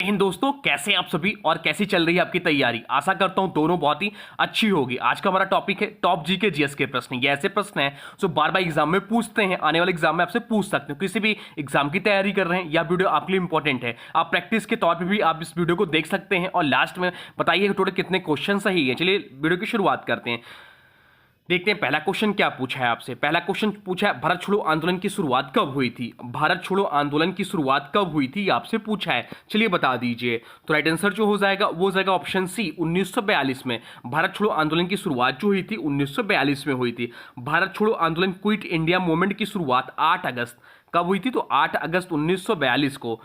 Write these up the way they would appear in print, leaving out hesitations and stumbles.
हिंद दोस्तों, कैसे हैं आप सभी और कैसी चल रही है आपकी तैयारी। आशा करता हूं दोनों बहुत ही अच्छी होगी। आज का हमारा टॉपिक है टॉप जी के जीएस के प्रश्न। ये ऐसे प्रश्न हैं जो बार बार एग्जाम में पूछते हैं, आने वाले एग्जाम में आपसे पूछ सकते हो। किसी भी एग्जाम की तैयारी कर रहे हैं या वीडियो आपके लिए इंपॉर्टेंट है, आप प्रैक्टिस के तौर पर भी आप इस वीडियो को देख सकते हैं। और लास्ट में बताइए टोटल कितने क्वेश्चन सही है। चलिए वीडियो की शुरुआत करते हैं। देखते हैं पहला क्वेश्चन क्या पूछा है आपसे। पहला क्वेश्चन पूछा है भारत छोड़ो आंदोलन की शुरुआत कब हुई थी। भारत छोड़ो आंदोलन की शुरुआत कब हुई थी, आपसे पूछा है। चलिए बता दीजिए। तो राइट आंसर जो हो जाएगा वो हो जाएगा ऑप्शन सी, 1942 में। भारत छोड़ो आंदोलन की शुरुआत जो हुई थी 1942 में हुई थी। भारत छोड़ो आंदोलन क्विट इंडिया मूवमेंट की शुरुआत 8 अगस्त कब हुई थी, तो 8 अगस्त 1942 को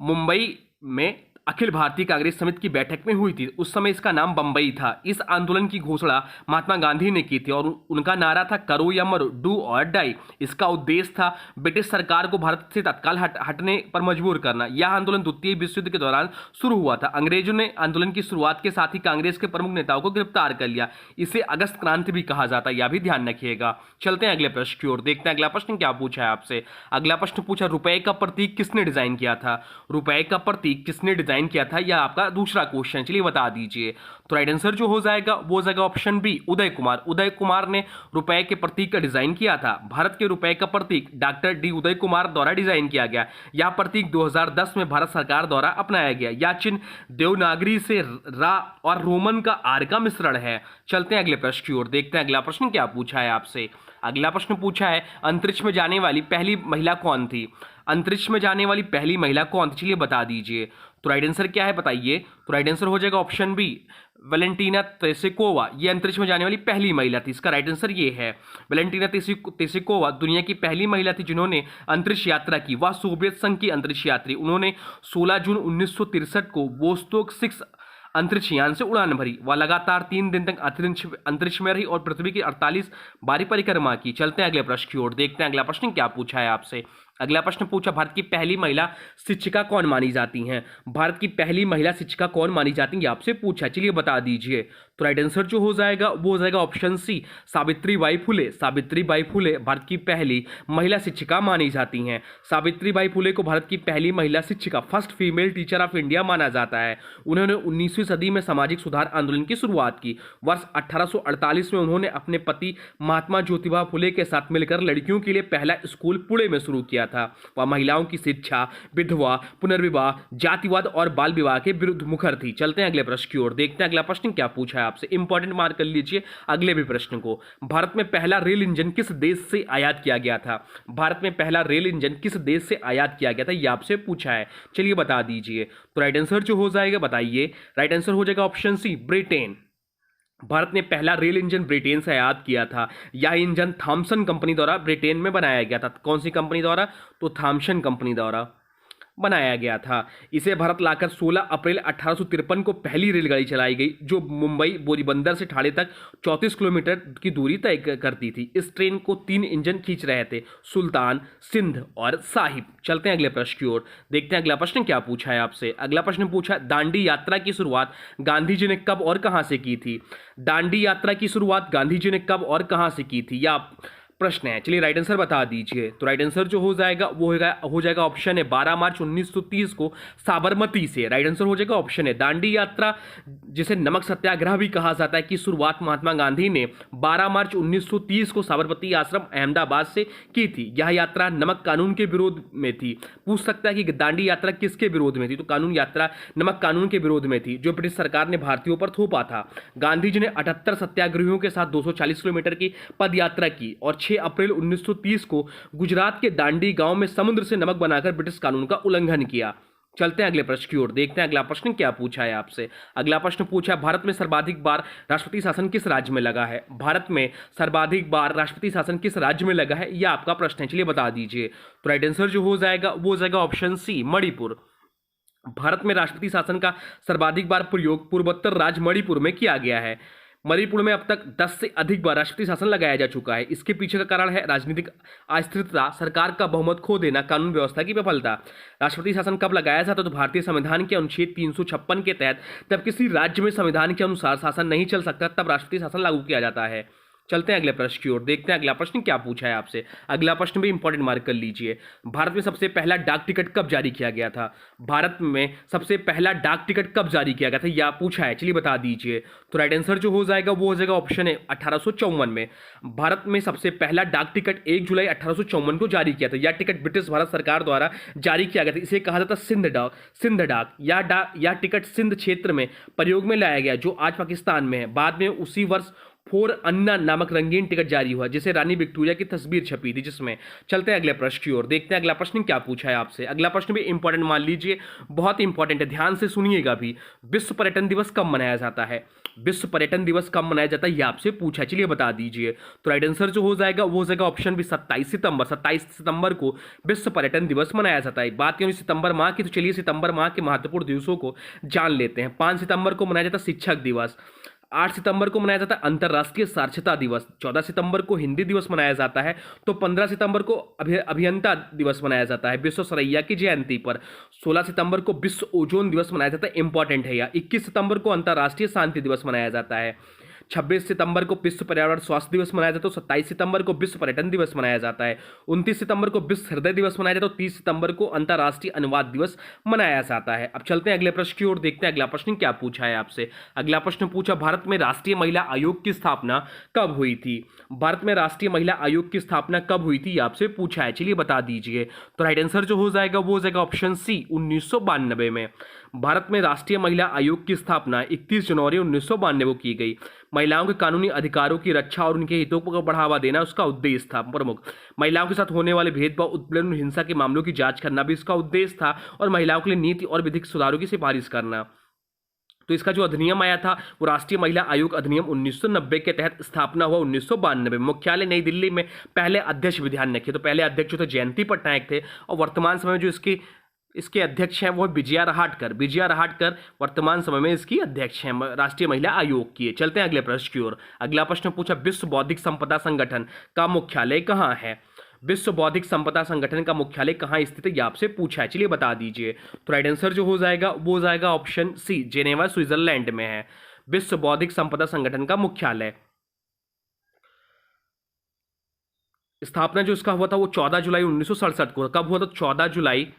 मुंबई में अखिल भारतीय कांग्रेस समिति की बैठक में हुई थी। उस समय इसका नाम बंबई था। इस आंदोलन की घोषणा महात्मा गांधी ने की थी और उनका नारा था करो या मरो, डू और डाई। इसका उद्देश्य था ब्रिटिश सरकार को भारत से तत्काल हटने पर मजबूर करना। यह आंदोलन द्वितीय विश्व युद्ध के दौरान शुरू हुआ था। अंग्रेजों ने आंदोलन की शुरुआत के साथ ही कांग्रेस के प्रमुख नेताओं को गिरफ्तार कर लिया। इसे अगस्त क्रांति भी कहा जाता है, यह भी ध्यान रखिएगा। चलते हैं अगले प्रश्न की ओर। देखते हैं अगला प्रश्न क्या पूछा है आपसे। अगला प्रश्न पूछा रुपए का प्रतीक किसने डिजाइन किया था। रुपए का प्रतीक किसने डिजाइन किया था, यह आपका दूसरा क्वेश्चन। चलिए बता दीजिए। तो राइट आंसर जो हो जाएगा वो हो जाएगा ऑप्शन बी, उदय कुमार। उदय कुमार ने रुपए के प्रतीक का डिजाइन किया था। भारत के रुपए का प्रतीक डॉक्टर डी उदय कुमार द्वारा डिजाइन किया गया। यह प्रतीक 2010 में भारत सरकार द्वारा अपनाया गया। यह चिन्ह देवनागरी से रा और रोमन का आर का मिश्रण है। चलते हैं अगले प्रश्न की ओर। देखते हैं अगला प्रश्न क्या पूछा है आपसे। अगला प्रश्न पूछा है अंतरिक्ष में जाने वाली पहली महिला कौन थी। अंतरिक्ष में जाने वाली पहली महिला कौन थी, चलिए बता दीजिए। तो राइट आंसर क्या है बताइए। तो राइट आंसर हो जाएगा ऑप्शन बी, वेलेंटीना तेरेसिकोवा। ये अंतरिक्ष में जाने वाली पहली महिला थी। इसका राइट आंसर ये है वेलेंटीना तेरेसिकोवा दुनिया की पहली महिला थी जिन्होंने अंतरिक्ष यात्रा की। वह सोवियत संघ की अंतरिक्ष यात्री। उन्होंने 16 जून 1963 को वोस्तोक 6 अंतरिक्ष यान से उड़ान भरी। वह लगातार 3 दिन तक अंतरिक्ष में रही और पृथ्वी की 48 बारी परिक्रमा की। चलते हैं अगले प्रश्न की ओर। देखते हैं अगला प्रश्न क्या पूछा है आपसे। अगला प्रश्न पूछा भारत की पहली महिला शिक्षिका कौन मानी जाती हैं। भारत की पहली महिला शिक्षिका कौन मानी जाती है, आपसे पूछा। चलिए बता दीजिए। तो राइट आंसर जो हो जाएगा वो हो जाएगा ऑप्शन सी, सावित्रीबाई फुले। सावित्रीबाई फुले भारत की पहली महिला शिक्षिका मानी जाती हैं। सावित्रीबाई फुले को भारत की पहली महिला शिक्षिका, first female teacher of India माना जाता है। उन्होंने 19वीं सदी में सामाजिक सुधार आंदोलन की शुरुआत की। वर्ष 1848 में उन्होंने अपने पति महात्मा ज्योतिबा फुले के साथ मिलकर लड़कियों के लिए पहला स्कूल पुणे में शुरू किया था। वह महिलाओं की शिक्षा, विधवा, पुनर्विवाह, जातिवाद और बाल विवाह के विरुद्ध मुखर थी। चलते हैं अगले प्रश्न की ओर। देखते हैं अगला प्रश्न क्या पूछा है आपसे। इंपॉर्टेंट मार्क कर लीजिए अगले भी प्रश्न को। भारत में पहला रेल इंजन किस देश से आयात किया गया था। भारत में पहला रेल इंजन किस देश से आयात किया गया था, यह आपसे पूछा है। चलिए बता दीजिए। तो राइट आंसर जो हो जाएगा बताइए। राइट आंसर हो जाएगा ऑप्शन सी, ब्रिटेन। भारत ने पहला रेल इंजन ब्रिटेन से आयात किया था। यह इंजन थॉमसन कंपनी द्वारा ब्रिटेन में बनाया गया था। कौन सी कंपनी द्वारा, तो थॉमसन कंपनी द्वारा बनाया गया था। इसे भारत लाकर 16 अप्रैल 1853 को पहली रेलगाड़ी चलाई गई जो मुंबई बोरीबंदर से ठाणे तक 34 किलोमीटर की दूरी तय करती थी। इस ट्रेन को 3 इंजन खींच रहे थे, सुल्तान, सिंध और साहिब। चलते हैं अगले प्रश्न की ओर। देखते हैं अगला प्रश्न क्या पूछा है आपसे। अगला प्रश्न पूछा दांडी यात्रा की शुरुआत गांधी जी ने कब और कहां से की थी। दांडी यात्रा की शुरुआत गांधी जी ने कब और कहां से की थी, या प्रश्न है। चलिए राइट आंसर बता दीजिए। तो राइट आंसर जो हो जाएगा वो हो जाएगा ऑप्शन है 12 मार्च 1930 को साबरमती से। राइट आंसर हो जाएगा ऑप्शन है। दांडी यात्रा जिसे नमक सत्याग्रह भी कहा जाता है की शुरुआत महात्मा गांधी ने 12 मार्च 1930 को साबरमती आश्रम अहमदाबाद से की थी। यह यात्रा नमक कानून के विरोध में थी। पूछ सकता है कि दांडी यात्रा किसके विरोध में थी, तो कानून यात्रा नमक कानून के विरोध में थी जो ब्रिटिश सरकार ने भारतीयों पर थोपा था। गांधी जी ने 78 सत्याग्रहियों के साथ 240 किलोमीटर की पद यात्रा की और 6 अप्रैल 1930 को गुजरात के दांडी गांव में समुद्र से नमक बनाकर ब्रिटिश कानून का उल्लंघन किया। चलते हैं अगले प्रश्न की ओर। देखते हैं अगला प्रश्न क्या पूछा है आपसे। अगला प्रश्न पूछा भारत में सर्वाधिक बार राष्ट्रपति शासन किस राज्य में लगा है। भारत में सर्वाधिक बार राष्ट्रपति शासन किस राज्य में लगा है, यह आपका प्रश्न है। चलिए बता दीजिए। तो राइट आंसर जो हो जाएगा वो हो जाएगा ऑप्शन सी, मणिपुर। भारत में राष्ट्रपति शासन का सर्वाधिक बार प्रयोग पूर्वोत्तर राज्य मणिपुर में किया गया है। मणिपुर में अब तक 10 से अधिक बार राष्ट्रपति शासन लगाया जा चुका है। इसके पीछे का कारण है राजनीतिक अस्थिरता, सरकार का बहुमत खो देना, कानून व्यवस्था की विफलता। राष्ट्रपति शासन कब लगाया जाता, तो भारतीय संविधान के अनुच्छेद 356 के तहत जब किसी राज्य में संविधान के अनुसार शासन नहीं चल सकता तब राष्ट्रपति शासन लागू किया जाता है। चलते हैं अगले प्रश्न की ओर, देखते हैं अगला प्रश्न क्या पूछा है आपसे। अगला प्रश्न भी इंपॉर्टेंट मार्क कर लीजिए। भारत में सबसे पहला डाक टिकट कब जारी किया गया था? भारत में सबसे पहला डाक टिकट कब जारी किया गया था या पूछा है, चलिए बता दीजिए। तो राइट आंसर जो हो जाएगा वो हो जाएगा ऑप्शन है 1854 में। भारत में सबसे पहला डाक टिकट 1 जुलाई 1854 को जारी किया था। यह टिकट ब्रिटिश भारत सरकार द्वारा जारी किया गया था। इसे कहा जाता सिंध डाक या टिकट सिंध क्षेत्र में प्रयोग में लाया गया, जो आज पाकिस्तान में है। बाद में उसी वर्ष फोर अन्ना नामक रंगीन टिकट जारी हुआ, जिसे रानी विक्टोरिया की तस्वीर छपी थी जिसमें। चलते हैं अगले प्रश्न की ओर, देखते हैं अगला प्रश्न क्या पूछा है आपसे। अगला प्रश्न भी इंपॉर्टेंट मान लीजिए, बहुत इंपॉर्टेंट है, ध्यान से सुनिएगा भी। विश्व पर्यटन दिवस कब मनाया जाता है? विश्व पर्यटन दिवस कब मनाया जाता है यह आपसे पूछा है, चलिए बता दीजिए। तो राइट आंसर जो हो जाएगा वो हो जाएगा ऑप्शन भी 27 सितंबर। 27 सितंबर को विश्व पर्यटन दिवस मनाया जाता है। बात करें सितंबर माह की, तो चलिए सितंबर माह के महत्वपूर्ण दिवसों को जान लेते हैं। 5 सितंबर को मनाया जाता है शिक्षक दिवस। 8 सितंबर को मनाया जाता है अंतर्राष्ट्रीय साक्षरता दिवस। 14 सितंबर को हिंदी दिवस मनाया जाता है। तो 15 सितंबर को अभियंता दिवस मनाया जाता है विश्व सरैया की जयंती पर। 16 सितंबर को विश्व ओजोन दिवस मनाया जाता है, इंपॉर्टेंट है यह। 21 सितंबर को अंतर्राष्ट्रीय शांति दिवस मनाया जाता है। 26 सितंबर को विश्व पर्यावरण स्वास्थ्य दिवस मनाया जाता है। 27 सितंबर को विश्व पर्यटन दिवस मनाया जाता है। 29 सितंबर को विश्व हृदय दिवस मनाया जाता है। 30 सितंबर को अंतर्राष्ट्रीय अनुवाद दिवस मनाया जाता है। अब चलते हैं अगले प्रश्न की ओर, देखते हैं अगला प्रश्न क्या पूछा है आपसे। अगला प्रश्न पूछा, भारत में राष्ट्रीय महिला आयोग की स्थापना कब हुई थी? भारत में राष्ट्रीय महिला आयोग की स्थापना कब हुई थी आपसे पूछा है, चलिए बता दीजिए। तो राइट आंसर जो हो जाएगा वो हो जाएगा ऑप्शन सी 1992 में। भारत में राष्ट्रीय महिला आयोग की स्थापना 31 जनवरी 1992 को की गई। महिलाओं के कानूनी अधिकारों की रक्षा और उनके हितों को बढ़ावा देना उसका उद्देश्य था प्रमुख। महिलाओं के साथ होने वाले भेदभाव, उत्पीड़न और हिंसा के मामलों की जांच करना भी इसका उद्देश्य था, और महिलाओं के लिए नीति और विधिक सुधारों की सिफारिश करना। तो इसका जो अधिनियम आया था वो राष्ट्रीय महिला आयोग अधिनियम 1990 के तहत स्थापना हुआ 1992 में। मुख्यालय नई दिल्ली में। पहले अध्यक्ष भी ध्यान रखिए, तो पहले अध्यक्ष जो थे जयंती पटनायक थे, और वर्तमान समय में जो इसके अध्यक्ष हैं वो विजया रहाटकर। विजया रहाटकर वर्तमान समय में इसकी अध्यक्ष हैं राष्ट्रीय महिला आयोग की। चलते हैं अगले प्रश्न की ओर। अगला प्रश्न पूछा, विश्व बौद्धिक संपदा संगठन का मुख्यालय कहाँ है? विश्व बौद्धिक संपदा संगठन का मुख्यालय कहाँ स्थित है यह आपसे पूछा है, चलिए बता दीजिए। तो राइट आंसर जो हो जाएगा वो हो जाएगा ऑप्शन सी जेनेवा स्विट्जरलैंड में है विश्व बौद्धिक संपदा संगठन का मुख्यालय। स्थापना जो इसका हुआ था वो 14 जुलाई 1967 को। कब हुआ था? 14 जुलाई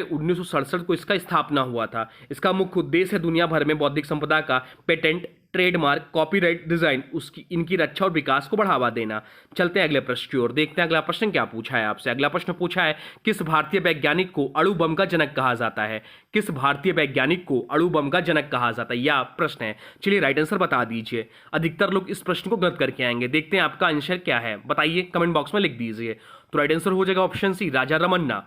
1967 को इसका स्थापना हुआ था। इसका मुख्य उद्देश्य है दुनिया भर में बौद्धिक संपदा का पेटेंट, ट्रेडमार्क, कॉपीराइट, डिजाइन, इनकी रक्षा और विकास को बढ़ावा देना। चलते हैं अगले प्रश्न की ओर, देखते हैं अगला प्रश्न क्या पूछा है आपसे। अगला प्रश्न पूछा है, किस भारतीय वैज्ञानिक को अणु बम का जनक कहा जाता है? किस भारतीय वैज्ञानिक को अणु बम का जनक कहा जाता है यह प्रश्न है, चलिए राइट आंसर बता दीजिए। अधिकतर लोग इस प्रश्न को गलत करके आएंगे, देखते हैं आपका आंसर क्या है, बताइए कमेंट बॉक्स में लिख दीजिए। तो राइट आंसर हो जाएगा option C Raja Ramanna.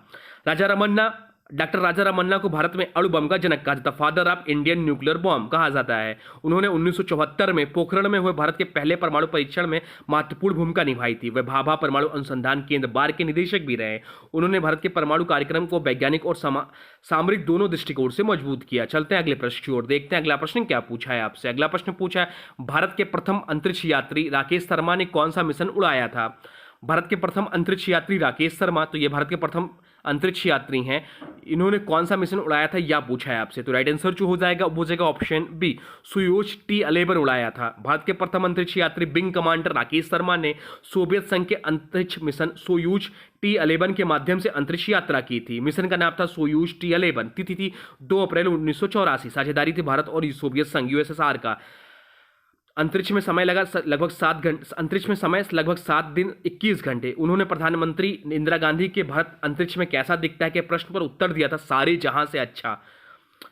Doctor Raja Ramanna को भारत में अणु बम का जनक कहा जाता है, father of Indian nuclear bomb कहा जाता है। उन्होंने 1974 में पोखरण में हुए भारत के पहले परमाणु परीक्षण में महत्वपूर्ण भूमिका निभाई थी। वे भाभा परमाणु अनुसंधान केंद्र बार के निदेशक भी रहे। उन्होंने भारत के परमाणु कार्यक्रम को वैज्ञानिक और सामरिक दोनों दृष्टिकोण से मजबूत किया। चलते हैं अगले प्रश्न की ओर, देखते हैं अगला प्रश्न क्या पूछा है आपसे। अगला प्रश्न पूछा है, भारत के प्रथम अंतरिक्ष यात्री राकेश शर्मा ने कौन सा मिशन उड़ाया था? भारत के प्रथम अंतरिक्ष यात्री राकेश शर्मा, तो ये भारत के प्रथम अंतरिक्ष यात्री हैं, इन्होंने कौन सा मिशन उड़ाया था यह पूछा है आपसे। तो राइट आंसर जो हो जाएगा वो जाएगा ऑप्शन बी सोयूज T11 उड़ाया था। भारत के प्रथम अंतरिक्ष यात्री विंग कमांडर राकेश शर्मा ने सोवियत संघ के अंतरिक्ष मिशन सोयूज T11 के माध्यम से अंतरिक्ष यात्रा की थी। मिशन का नाम था सोयूज T11। तिथि थी 2 अप्रैल 1984। साझेदारी थी भारत और सोवियत संघ USSR का। अंतरिक्ष में समय लगा लगभग 7 घंटे। अंतरिक्ष में समय लगभग 7 दिन 21 घंटे। उन्होंने प्रधानमंत्री इंदिरा गांधी के भारत अंतरिक्ष में कैसा दिखता है के प्रश्न पर उत्तर दिया था, सारे जहां से अच्छा।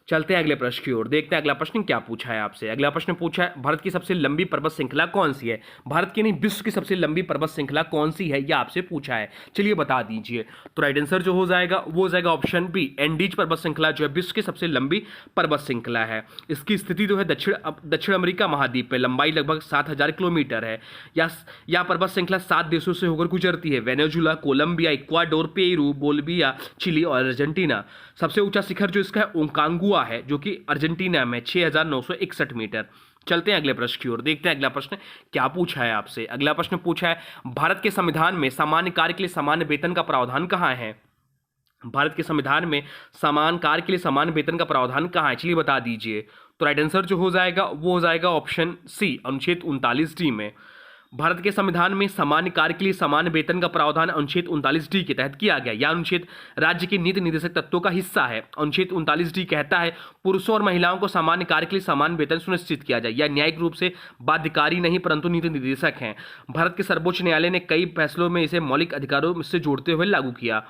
चलते हैं अगले प्रश्न की ओर, देखते हैं अगला प्रश्न क्या पूछा है आपसे। अगला प्रश्न पूछा है, भारत की सबसे लंबी पर्वत श्रृंखला कौन सी है? भारत की नहीं, विश्व की सबसे लंबी पर्वत श्रृंखला कौन सी है यह आपसे पूछा है, चलिए बता दीजिए। तो राइट आंसर जो हो जाएगा वो हो जाएगा ऑप्शन बी एंडीज पर्वत श्रृंखला, जो है विश्व की सबसे लंबी पर्वत श्रृंखला है। इसकी स्थिति जो है दक्षिण अमेरिका महाद्वीप में, लंबाई लगभग 7000 किलोमीटर है। यह पर्वत श्रृंखला 7 देशों से होकर गुजरती है, Venezuela, Colombia, Ecuador, Peru, Bolivia, Chile और अर्जेंटीना। सबसे ऊंचा शिखर जो इसका है ओंकांगुआ है, जो कि अर्जेंटीना में 6961 मीटर। चलते हैं अगले प्रश्न की ओर, देखते हैं अगला प्रश्न क्या पूछा है आपसे। अगला प्रश्न पूछा है, भारत के संविधान में सामान्य कार्य के लिए सामान्य वेतन का प्रावधान कहाँ है? भारत के संविधान में समान कार्य के लिए समान वेतन का प्रावधान कहाँ है, चलिए बता दीजिए। तो राइट आंसर जो हो जाएगा वो हो जाएगा ऑप्शन सी, अनुच्छेद 39D में। भारत के संविधान में समान कार्य के लिए समान वेतन का प्रावधान अनुच्छेद 39D के तहत किया गया। यह अनुच्छेद राज्य के नीति निर्देशक तत्वों का हिस्सा है। अनुच्छेद 39D कहता है पुरुषों और महिलाओं को समान कार्य के लिए समान वेतन सुनिश्चित किया जाए। यह न्यायिक रूप से बाध्यकारी नहीं परंतु नीति निर्देशक है। भारत के सर्वोच्च न्यायालय ने कई फैसलों में इसे मौलिक अधिकारों से जोड़ते हुए लागू किया।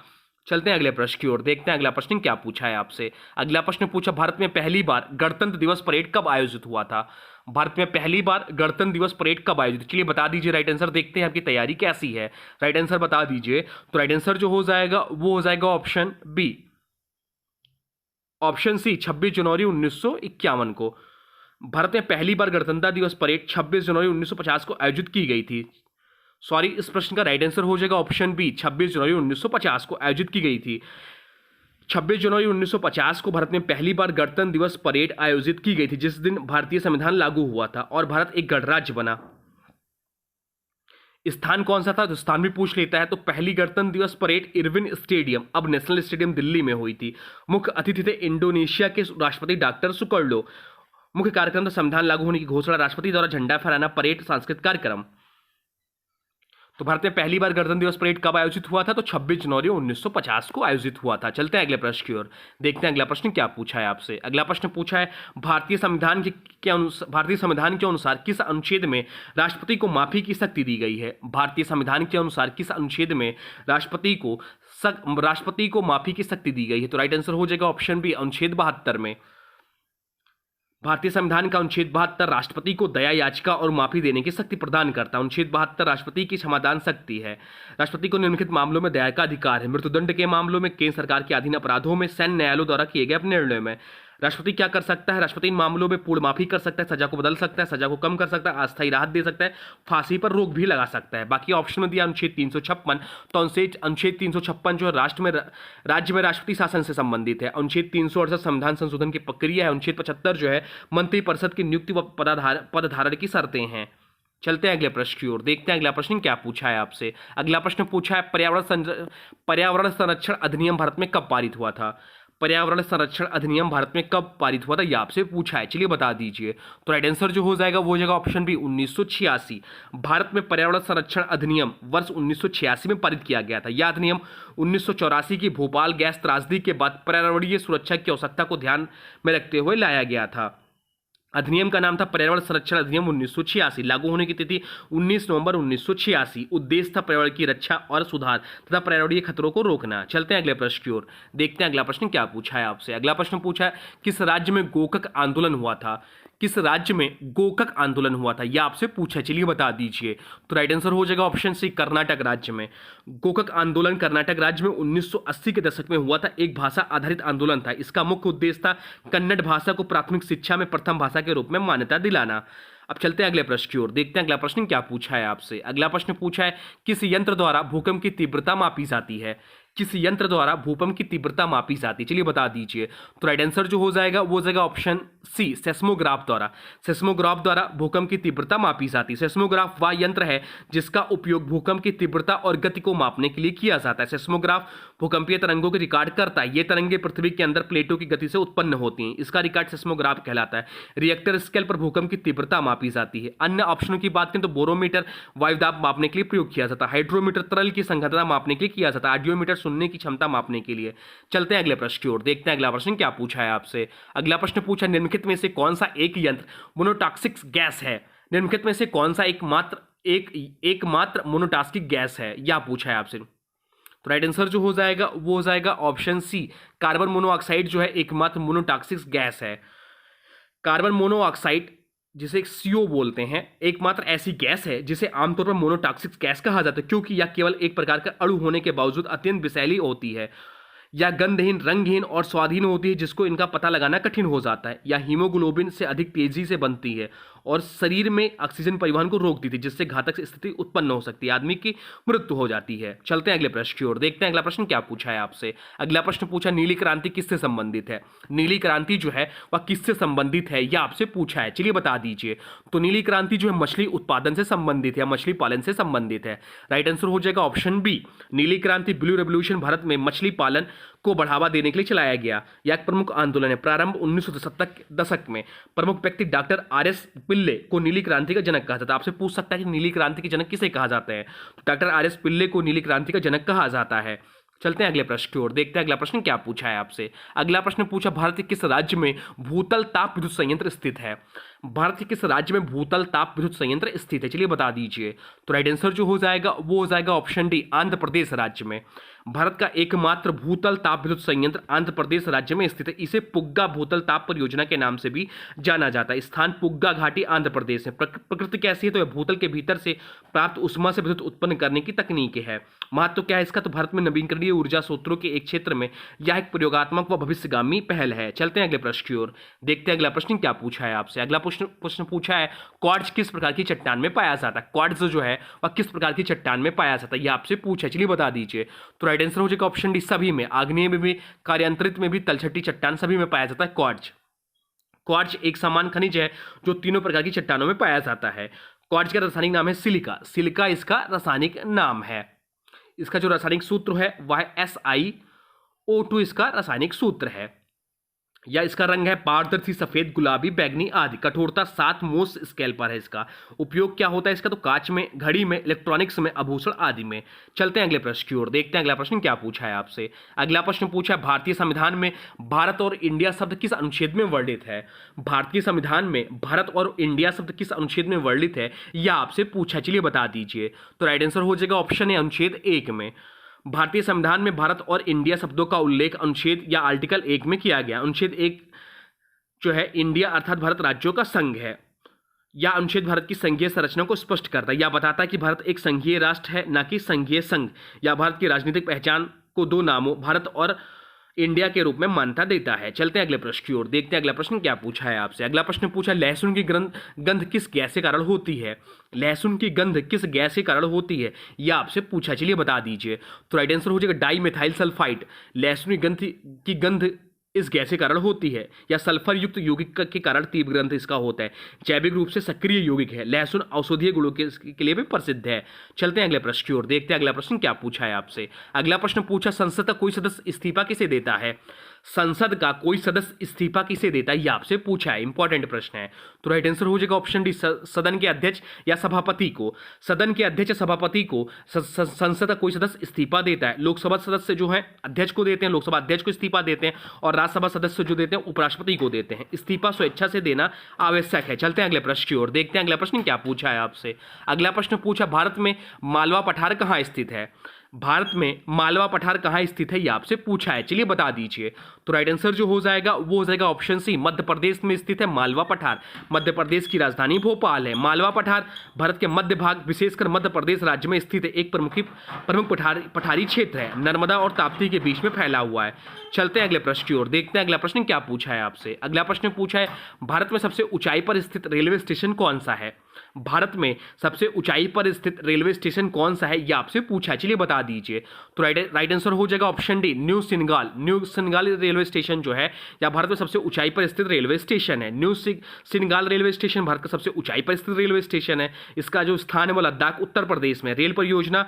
चलते हैं अगले प्रश्न की ओर, देखते हैं अगला प्रश्न क्या पूछा है आपसे। अगला प्रश्न पूछा, भारत में पहली बार गणतंत्र दिवस परेड कब आयोजित हुआ था। भारत में पहली बार गणतंत्र दिवस परेड कब आयोजित, चलिए बता दीजिए। राइट आंसर देखते हैं आपकी तैयारी कैसी है, राइट आंसर बता दीजिए। तो राइट आंसर जो हो जाएगा वो हो जाएगा ऑप्शन बी, ऑप्शन सी, 26 जनवरी 1951 को। भारत में पहली बार गणतंत्र दिवस परेड 26 जनवरी 1950 को आयोजित की गई थी। सॉरी, इस प्रश्न का राइट आंसर हो जाएगा ऑप्शन बी, 26 जनवरी 1950 को आयोजित की गई थी। 26 जनवरी 1950 को भारत में पहली बार गणतंत्र दिवस परेड आयोजित की गई थी, जिस दिन भारतीय संविधान लागू हुआ था और भारत एक गणराज्य बना। स्थान कौन सा था, तो स्थान भी पूछ लेता है। तो पहली गणतंत्र दिवस परेड इरविन स्टेडियम, अब नेशनल स्टेडियम, दिल्ली में हुई थी। मुख्य अतिथि थे इंडोनेशिया के राष्ट्रपति डॉक्टर सुकर्लो। मुख्य कार्यक्रम था संविधान लागू होने की घोषणा, राष्ट्रपति द्वारा झंडा फहराना, परेड, सांस्कृतिक कार्यक्रम। तो भारत में पहली बार गणतंत्र दिवस परेड कब आयोजित हुआ था, तो 26 जनवरी 1950 को आयोजित हुआ था। चलते हैं अगले प्रश्न की ओर, देखते हैं अगला प्रश्न क्या पूछा है आपसे। अगला प्रश्न पूछा है, भारतीय संविधान के अनुसार किस अनुच्छेद में राष्ट्रपति को माफी की शक्ति दी गई है। भारतीय संविधान के अनुसार किस अनुच्छेद में राष्ट्रपति को माफी की शक्ति दी गई है। तो राइट आंसर हो जाएगा ऑप्शन बी, अनुच्छेद 72 में। भारतीय संविधान का अनुच्छेद 72 राष्ट्रपति को दया याचिका और माफी देने की शक्ति प्रदान करता है। अनुच्छेद 72 राष्ट्रपति की क्षमादान शक्ति है। राष्ट्रपति को निम्नलिखित मामलों में दया का अधिकार है। मृत्युदंड के मामलों में, केंद्र सरकार के अधीन अपराधों में, सैन्य न्यायालयों द्वारा किए गए अपने निर्णय में। राष्ट्रपति क्या कर सकता है, राष्ट्रपति इन मामलों में पूर्ण माफी कर सकता है, सजा को बदल सकता है, सजा को कम कर सकता है, अस्थायी राहत दे सकता है, फांसी पर रोक भी लगा सकता है। बाकी ऑप्शन में दिया अनुच्छेद 356, तो अनुच्छेद 356 जो राज्य में राष्ट्रपति शासन से संबंधित है। अनुच्छेद 368 संविधान संशोधन की प्रक्रिया है। अनुच्छेद 75 जो है मंत्रिपरिषद की नियुक्ति व पदधारण की शर्तें हैं। चलते हैं अगले प्रश्न की ओर, देखते हैं अगला प्रश्न क्या पूछा है आपसे। अगला प्रश्न पूछा है, पर्यावरण संरक्षण अधिनियम भारत में कब पारित हुआ था। पर्यावरण संरक्षण अधिनियम भारत में कब पारित हुआ था, यह आपसे पूछा है, चलिए बता दीजिए। तो राइट आंसर जो हो जाएगा वो हो जाएगा ऑप्शन बी, 1986। भारत में पर्यावरण संरक्षण अधिनियम वर्ष 1986 में पारित किया गया था। यह अधिनियम 1984 की भोपाल गैस त्रासदी के बाद पर्यावरणीय सुरक्षा की आवश्यकता को ध्यान में रखते हुए लाया गया था। अधिनियम का नाम था पर्यावरण संरक्षण अधिनियम 1986। लागू होने की तिथि 19 नवंबर 1986। उद्देश्य था पर्यावरण की रक्षा और सुधार तथा पर्यावरणीय खतरों को रोकना। चलते हैं अगले प्रश्न की ओर, देखते हैं अगला प्रश्न क्या पूछा है आपसे। अगला प्रश्न पूछा है, किस राज्य में गोकक आंदोलन हुआ था। किस राज्य में गोकक आंदोलन हुआ था, यह आपसे पूछा है, चलिए बता दीजिए। तो राइट आंसर हो जाएगा ऑप्शन सी, कर्नाटक राज्य में। गोकक आंदोलन कर्नाटक राज्य में 1980 के दशक में हुआ था। एक भाषा आधारित आंदोलन था। इसका मुख्य उद्देश्य था कन्नड़ भाषा को प्राथमिक शिक्षा में प्रथम भाषा के रूप में मान्यता दिलाना। अब चलते हैं अगले प्रश्न की ओर, देखते हैं अगला प्रश्न क्या पूछा है आपसे। अगला प्रश्न पूछा है, किस यंत्र द्वारा भूकंप की तीव्रता मापी जाती है। किस यंत्र द्वारा भूकंप की तीव्रता मापी जाती है, चलिए बता दीजिए। तो राइट आंसर जो हो जाएगा वो हो जाएगा ऑप्शन सी, सेस्मोग्राफ द्वारा। सेस्मोग्राफ द्वारा भूकंप की तीव्रता मापी जाती है। सेस्मोग्राफ वह यंत्र है जिसका उपयोग भूकंप की तीव्रता और गति को मापने के लिए किया जाता है। सेस्मोग्राफ भूकंपीय तरंगों की रिकॉर्ड करता है। ये तरंगे पृथ्वी के अंदर प्लेटों की गति से उत्पन्न होती हैं। इसका रिकॉर्ड सेस्मोग्राफ कहलाता है। रिएक्टर स्केल पर भूकंप की तीव्रता मापी जाती है। अन्य ऑप्शनों की बात करें तो बोरोमीटर वायुदाब मापने के लिए प्रयोग किया जाता है। हाइड्रोमीटर तरल की संघनता मापने के लिए किया जाता है। ऑडियोमीटर सुनने की क्षमता मापने के लिए। चलते हैं अगले प्रश्न की ओर, देखते हैं अगला प्रश्न क्या पूछा है आपसे। अगला प्रश्न पूछा, निम्नलिखित में से कौन सा एक यंत्र मोनोटॉक्सिक गैस है। निम्नलिखित में से कौन सा एकमात्र मोनोटॉक्सिक गैस है, यह पूछा है आपसे। तो राइट आंसर जो हो जाएगा वो हो जाएगा ऑप्शन सी, कार्बन मोनोऑक्साइड जो है एकमात्र मोनोटॉक्सिक गैस है। कार्बन मोनोऑक्साइड जिसे CO बोलते हैं, एकमात्र ऐसी गैस है जिसे आमतौर पर मोनोटॉक्सिक गैस कहा जाता है, क्योंकि यह केवल एक प्रकार का अणु होने के बावजूद अत्यंत विषैली होती है। या गंधहीन, रंगहीन और स्वादहीन होती है, जिसको इनका पता लगाना कठिन हो जाता है। या हीमोग्लोबिन से अधिक तेजी से बनती है और शरीर में ऑक्सीजन परिवहन को रोकती थी, जिससे घातक स्थिति उत्पन्न हो सकती है, आदमी की मृत्यु हो जाती है। चलते हैं अगले प्रश्न की ओर, देखते हैं अगला प्रश्न क्या पूछा है आपसे। अगला प्रश्न पूछा, नीली क्रांति किससे संबंधित है। नीली क्रांति जो है वह किससे संबंधित है, यह आपसे पूछा है, चलिए बता दीजिए। तो नीली क्रांति जो है मछली उत्पादन से संबंधित है, मछली पालन से संबंधित है। राइट आंसर हो जाएगा ऑप्शन बी, नीली क्रांति, ब्लू रेवोल्यूशन भारत में मछली पालन को बढ़ावा देने के लिए चलाया गया। यह एक प्रमुख आंदोलन है। प्रारंभ 1970 दशक में। प्रमुख व्यक्ति डॉक्टर आर.एस. पिल्ले को नीली क्रांति का जनक कहा जाता है। आपसे पूछ सकता है कि नीली क्रांति के जनक किसे कहा जाता है, तो डॉक्टर आर.एस. पिल्ले को नीली क्रांति का जनक कहा जाता है। चलते हैं अगले प्रश्न की ओर, देखते हैं अगला प्रश्न क्या पूछा है आपसे। अगला प्रश्न पूछा, भारत के किस राज्य में भूतल ताप विद्युत संयंत्र स्थित है। भारत के किस राज्य में भूतल ताप विद्युत संयंत्र स्थित है, चलिए बता दीजिए। तो राइट आंसर जो हो जाएगा वो हो जाएगा ऑप्शन डी, आंध्र प्रदेश राज्य में। भारत का एकमात्र भूतल ताप विद्युत संयंत्र आंध्र प्रदेश राज्य में स्थित है। इसे पुग्गा भूतल ताप परियोजना के नाम से भी जाना जाता है। स्थान पुग्गा घाटी आंध्र प्रदेश में। प्रकृति कैसी है, तो यह भूतल के भीतर से प्राप्त उष्मा से विद्युत उत्पन्न करने की तकनीक है। महत्व क्या है इसका, तो भारत में नवीकरणीय ऊर्जा स्रोतों के एक क्षेत्र में यह एक प्रयोगात्मक व भविष्यगामी पहल है। चलते हैं अगले प्रश्न की ओर, देखते हैं अगला प्रश्न क्या पूछा है आपसे। अगला प्रश्न पूछा है, क्वार्ट्ज किस प्रकार की चट्टान में पाया जाता है। क्वार्ट्ज जो है वह किस प्रकार की चट्टान में पाया जाता है, यह आपसे पूछा है, चलिए बता दीजिए। तो राइट आंसर हो जाएगा ऑप्शन डी, सभी में। आग्नेय में भी, कार्यांतरित में भी, तलछटी चट्टान सभी में पाया जाता है क्वार्ट्ज। क्वार्ट्ज एक समान खनिज है जो तीनों प्रकार की चट्टानों में पाया जाता है। क्वार्ट्ज का रासायनिक नाम है सिलिका। सिलिका इसका रासायनिक नाम है। इसका जो रासायनिक सूत्र है वह है SiO2 इसका रासायनिक सूत्र है। या इसका रंग है पारदर्शी, सफेद, गुलाबी, बैंगनी आदि। कठोरता 7 मोस स्केल पर है। इसका उपयोग क्या होता है इसका, तो कांच में, घड़ी में, इलेक्ट्रॉनिक्स में, आभूषण आदि में। चलते हैं अगले प्रश्न की ओर, देखते हैं अगला प्रश्न क्या पूछा है आपसे। अगला प्रश्न पूछा है, भारतीय संविधान में भारत और इंडिया शब्द किस अनुच्छेद में वर्णित है। भारतीय संविधान में भारत और इंडिया शब्द किस अनुच्छेद में वर्णित है, यह आपसे पूछा, चलिए बता दीजिए। तो राइट आंसर हो जाएगा ऑप्शन है अनुच्छेद 1 में। भारतीय संविधान में भारत और इंडिया शब्दों का उल्लेख अनुच्छेद या आर्टिकल 1 में किया गया। अनुच्छेद 1 जो है इंडिया अर्थात भारत राज्यों का संघ है। या अनुच्छेद भारत की संघीय संरचना को स्पष्ट करता है, या बताता है कि भारत एक संघीय राष्ट्र है, न कि संघीय संघ। या भारत की राजनीतिक पहचान को दो नामों भारत और इंडिया के रूप में मान्यता देता है। चलते हैं अगले प्रश्न की ओर, देखते हैं अगला प्रश्न क्या पूछा है आपसे। अगला प्रश्न पूछा, लहसुन की गंध किस गैस के कारण होती है। लहसुन की गंध किस गैस के कारण होती है, यह आपसे पूछा, चलिए बता दीजिए। तो राइट आंसर हो जाएगा डाई मिथाइल सल्फाइड। लहसुन की गंध इस गैस के कारण होती है। या सल्फर युक्त यौगिक के कारण तीव्र गंध इसका होता है। जैविक रूप से सक्रिय यौगिक है। लहसुन औषधीय गुणों के लिए भी प्रसिद्ध है। चलते हैं अगले प्रश्न की ओर, देखते हैं अगला प्रश्न क्या पूछा है आपसे। अगला प्रश्न पूछा, संसद का कोई सदस्य इस्तीफा किसे देता है। संसद का कोई सदस्य इस्तीफा किसे देता है, यह आपसे पूछा है, इंपॉर्टेंट प्रश्न है। तो राइट आंसर हो जाएगा ऑप्शन डी, सदन के अध्यक्ष या सभापति को। सदन के अध्यक्ष या सभापति को संसद का कोई सदस्य इस्तीफा देता है। लोकसभा सदस्य जो है अध्यक्ष को देते हैं, लोकसभा अध्यक्ष को इस्तीफा देते हैं, और राज्यसभा सदस्य जो देते हैं उपराष्ट्रपति को देते हैं। इस्तीफा स्वेच्छा से देना आवश्यक है। चलते हैं अगले प्रश्न की ओर, देखते हैं अगला प्रश्न क्या पूछा है आपसे। अगला प्रश्न पूछा, भारत में मालवा पठार कहाँ स्थित है। भारत में मालवा पठार कहाँ स्थित है, यह आपसे पूछा है, चलिए बता दीजिए। तो राइट आंसर जो हो जाएगा वो हो जाएगा ऑप्शन सी, मध्य प्रदेश में स्थित है मालवा पठार। मध्य प्रदेश की राजधानी भोपाल है। मालवा पठार भारत के मध्य भाग, विशेषकर मध्य प्रदेश राज्य में स्थित है। एक प्रमुख पठारी क्षेत्र है। नर्मदा और ताप्ती के बीच में फैला हुआ है। चलते हैं अगले प्रश्न की ओर, देखते हैं अगला प्रश्न क्या पूछा है आपसे। अगला प्रश्न पूछा है, भारत में सबसे ऊंचाई पर स्थित रेलवे स्टेशन कौन सा है। भारत में सबसे ऊंचाई पर स्थित रेलवे स्टेशन कौन सा है, यह आपसे पूछा है, चलिए बता दीजिए। तो राइट आंसर हो जाएगा ऑप्शन डी, न्यू सिनगाल। न्यू सिनगाल रेलवे स्टेशन जो है या भारत में सबसे ऊंचाई पर स्थित रेलवे स्टेशन है। न्यू सिनगाल रेलवे स्टेशन भारत का सबसे ऊंचाई पर स्थित रेलवे स्टेशन है। इसका जो स्थान है वो लद्दाख उत्तर प्रदेश में। रेल परियोजना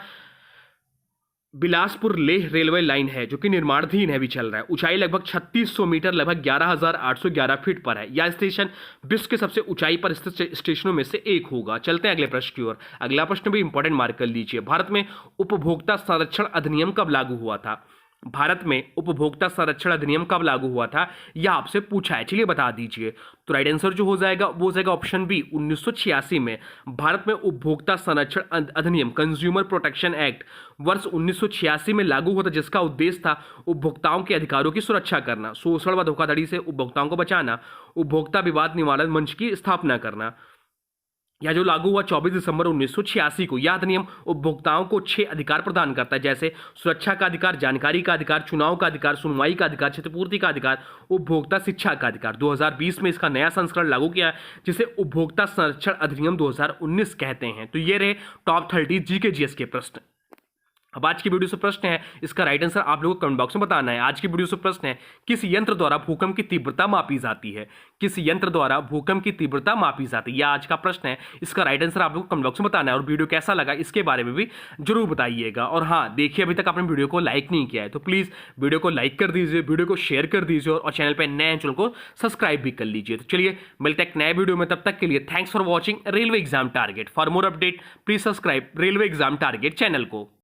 बिलासपुर लेह रेलवे लाइन है जो कि निर्माणाधीन है, भी चल रहा है। ऊंचाई लगभग 3600 मीटर, लगभग 11,811 फीट पर है। यह स्टेशन विश्व के सबसे ऊंचाई पर स्थित स्टेशनों में से एक होगा। चलते हैं अगले प्रश्न की ओर। अगला प्रश्न भी इंपॉर्टेंट मार्क कर लीजिए। भारत में उपभोक्ता संरक्षण अधिनियम कब लागू हुआ था। भारत में उपभोक्ता संरक्षण अधिनियम कब लागू हुआ था, यह आपसे पूछा है, चलिए बता दीजिए। तो राइट आंसर जो हो जाएगा वो हो जाएगा ऑप्शन बी, 1986 में। भारत में उपभोक्ता संरक्षण अधिनियम, कंज्यूमर प्रोटेक्शन एक्ट, वर्ष 1986 में लागू हुआ था, जिसका उद्देश्य था उपभोक्ताओं के अधिकारों की सुरक्षा करना, शोषण व धोखाधड़ी से उपभोक्ताओं को बचाना, उपभोक्ता विवाद निवारण मंच की स्थापना करना। यह जो लागू हुआ 24 दिसंबर 1986 को। यह अधिनियम उपभोक्ताओं को 6 अधिकार प्रदान करता है, जैसे सुरक्षा का अधिकार, जानकारी का अधिकार, चुनाव का अधिकार, सुनवाई का अधिकार, क्षतिपूर्ति का अधिकार, उपभोक्ता शिक्षा का अधिकार। 2020 में इसका नया संस्करण लागू किया, जिसे उपभोक्ता संरक्षण अधिनियम 2019 कहते हैं। तो ये रहे टॉप 30 जीके जीएस के प्रश्न। अब आज की वीडियो से प्रश्न है, इसका राइट आंसर आप लोगों को कमेंट बॉक्स में बताना है। आज की वीडियो से प्रश्न है, किस यंत्र द्वारा भूकंप की तीव्रता मापी जाती है? किस यंत्र द्वारा भूकंप की तीव्रता मापी जाती है, यह आज का प्रश्न है। इसका राइट आंसर आप लोगों को कमेंट बॉक्स में बताना है और वीडियो कैसा लगा इसके बारे में भी जरूर बताइएगा। और हाँ, देखिए अभी तक आपने वीडियो को लाइक नहीं किया है तो प्लीज वीडियो को लाइक कर दीजिए, वीडियो को शेयर कर दीजिए और चैनल पर नए चैनल को सब्सक्राइब भी कर लीजिए। तो चलिए मिलते हैं एक नए वीडियो में, तब तक के लिए thanks for watching railway exam target. For more update please subscribe railway exam target channel को।